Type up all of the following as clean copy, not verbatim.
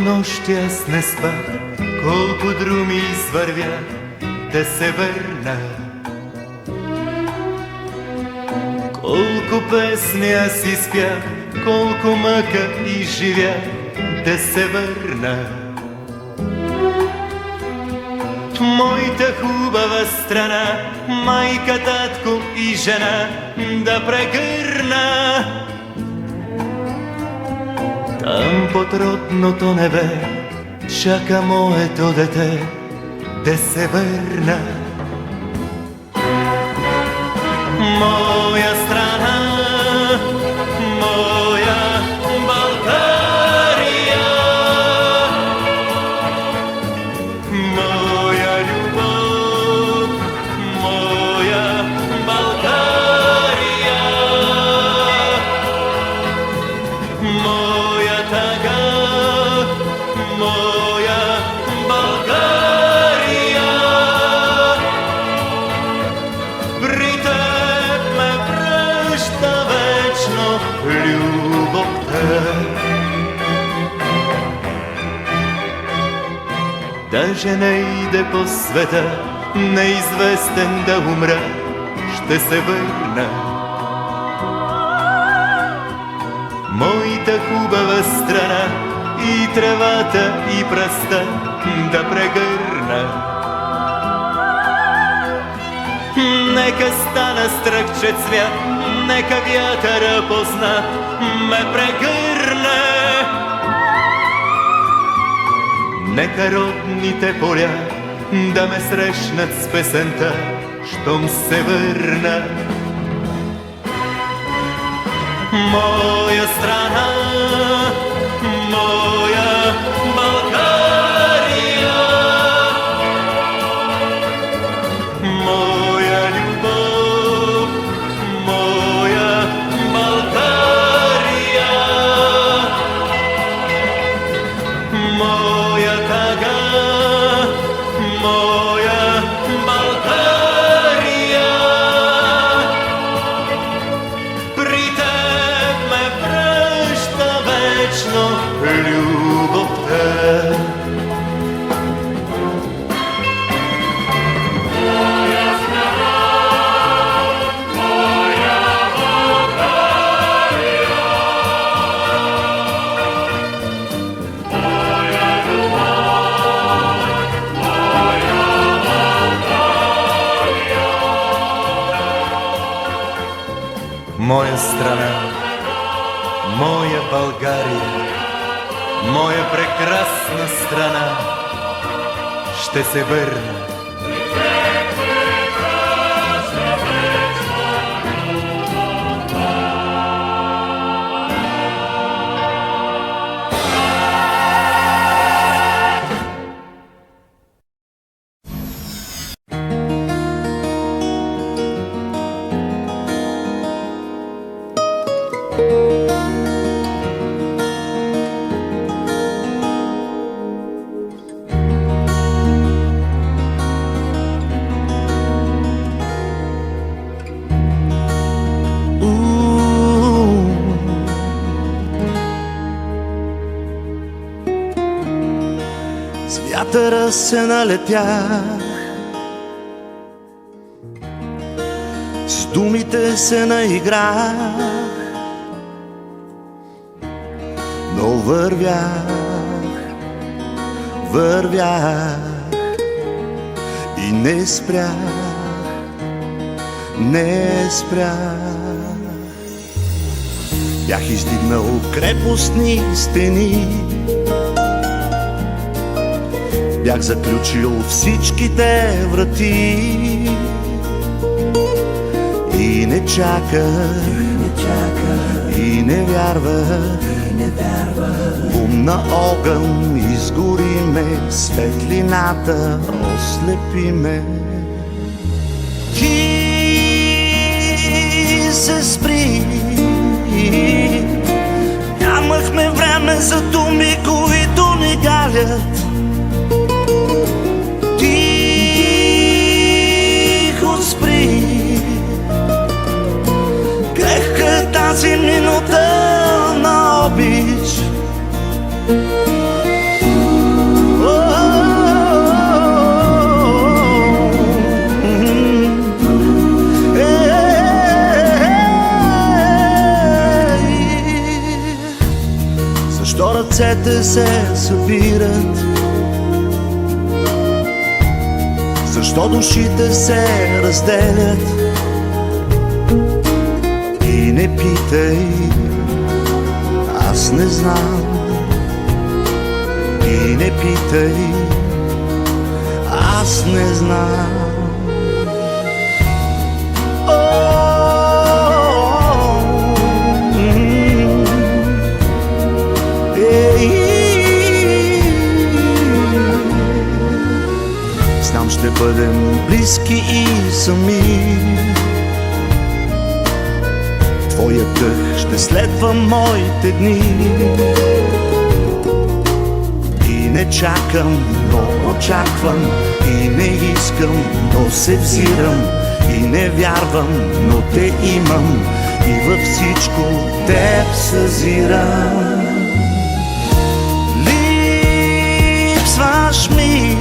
нощи аз не спах, колко друми извървя да се върна. Колко песни аз изпях, колко мъка изживях да се върна. Моята хубава страна, майка, татко и жена да прегърна. Там под родното небе чака моето дете да се върна. Моя страна, моя България, моя любов, моя България, моя тъга, моя България. При теб ме връща вечно любовта. Даже не иде по света, неизвестен да умра, ще се върна. Моята хубава страна, и тревата, и пръста да прегърна. Нека стана стръкче цвят, нека вятъра познат ме прегърне. Нека родните поля да ме срещнат с песента, щом се върна. Моя страна, моя България, моя любов, моя България, моя тъга, моя България. При теб ме връща вечно любовта. Моя страна, моя България, моя прекрасна страна, ще се върна. С вятъра се налетях, с думите се наиграх, но вървях и не спрях. Бях издигнал крепостни стени, бях заключил всичките врати и не чаках, и не вярвах. Лунна огън изгори ме, светлината ослепи ме. Ти се спри, нямахме време за думи, които ни галят. Тихо спри, крехка тази минута на обич. звездите се събират? Защо душите се разделят? И не питай, аз не знам. И не питай, аз не знам. Знам, ще бъдем близки и сами. Твоя дъх ще следва моите дни. И не чакам, но очаквам. И не искам, но се взирам. И не вярвам, но те имам. И във всичко теб съзирам. Липсваш ми.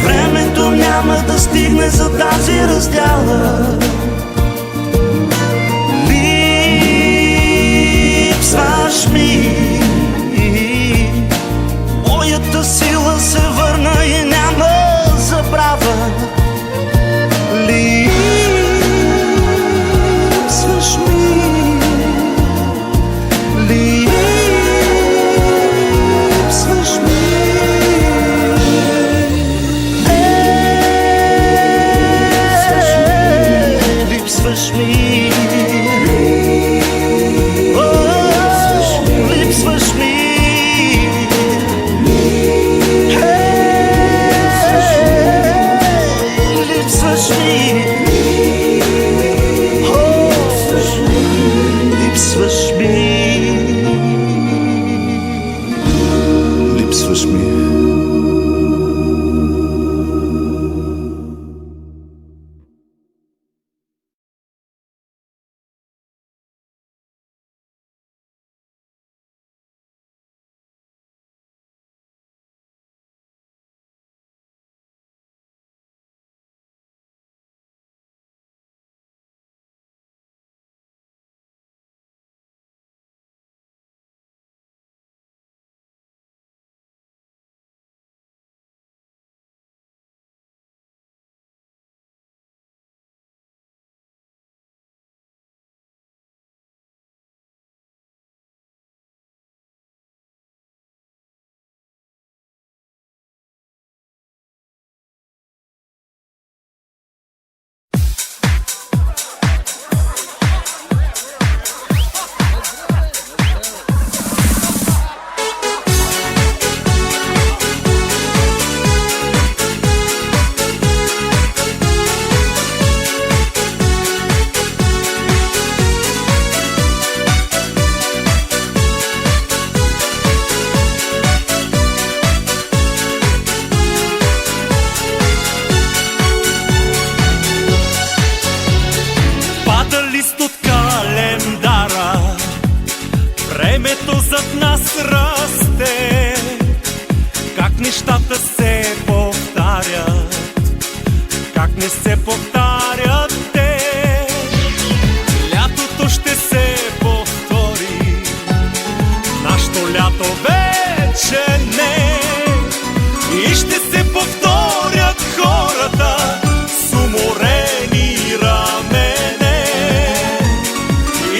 Времето няма да стигне за тази раздяла. Липсваш ми. Моята сила се върна и няма забрава. Липсваш ми. Липсваш ми. Липсваш ми. Липсваш ми. Липсваш ми. Липсваш ми. Липсваш ми. зад нас расте, как нещата се повтарят, как не се повтарят те. Лятото ще се повтори, нашето лято вече не. И ще се повторят хората с уморени рамене.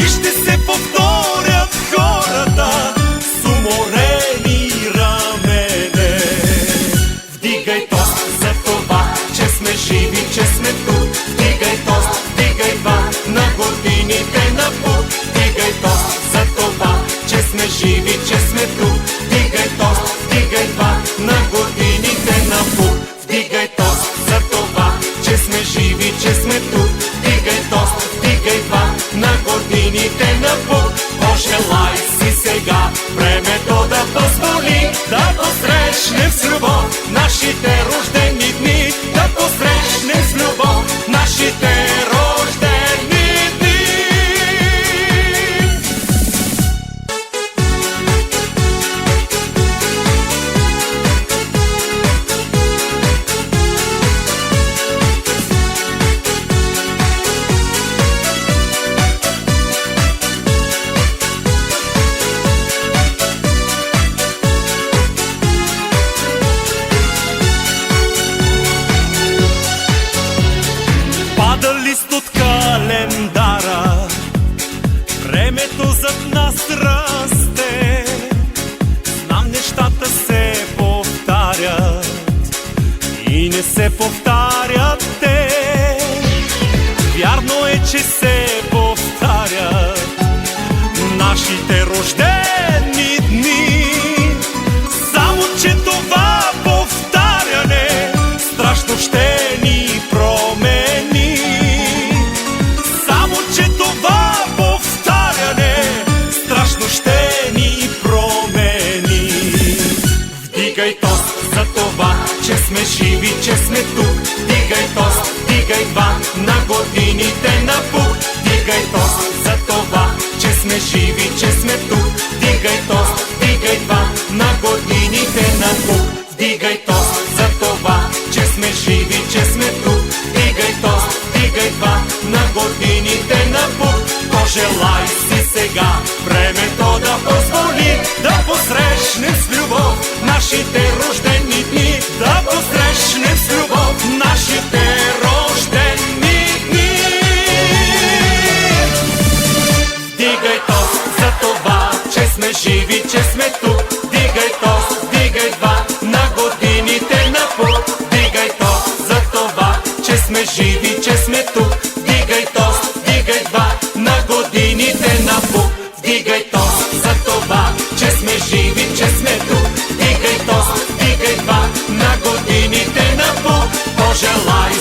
И ще се повторят хората с уморени рамене. Вдигай тост за това, че сме живи, че сме тук. Вдигай тост, вдигай два на годините на пут. Вдигай тост за това, че сме живи, че сме тук. Вдигай тост, вдигай два на годините на пут. Вдигай тост за това, че сме живи, че сме тук. Вдигай тост, вдигай два на годините на пут. Пожелай си сега времето да позволи да посрещнем с любов нашите рождени дни. Да посрещнем с любов нашите рождени дни. и не се повтарят те. Вярно е, че се повтарят нашите рождени дни, само че това повтаряне страшно ще ни промени. Само че това повтаряне страшно ще ни промени. Вдигай тост за това, че сме живи, че сме тук. Вдигай тост, вдигай два на годините напук. Вдигай тост за това, че сме живи, че сме тук. Вдигай тост, вдигай два на годините напук. Вдигай тост за това, че сме живи, че сме тук. Вдигай тост, вдигай два на годините напук. Пожелай си сега времето да позволи да посрещнем с любов нашите рождени дни. Да посрещнем с любов нашите рождени дни. Вдигай тост за това, че сме живи, че сме тук. Вдигай тост, вдигай два на годините напук. Вдигай тост за това, че сме живи, че сме тук. Вдигай тост, вдигай два на годините напук. Вдигай тост за това, че сме живи, че сме тук. Вдигай тост, вдигай два на годините напук. Пожелай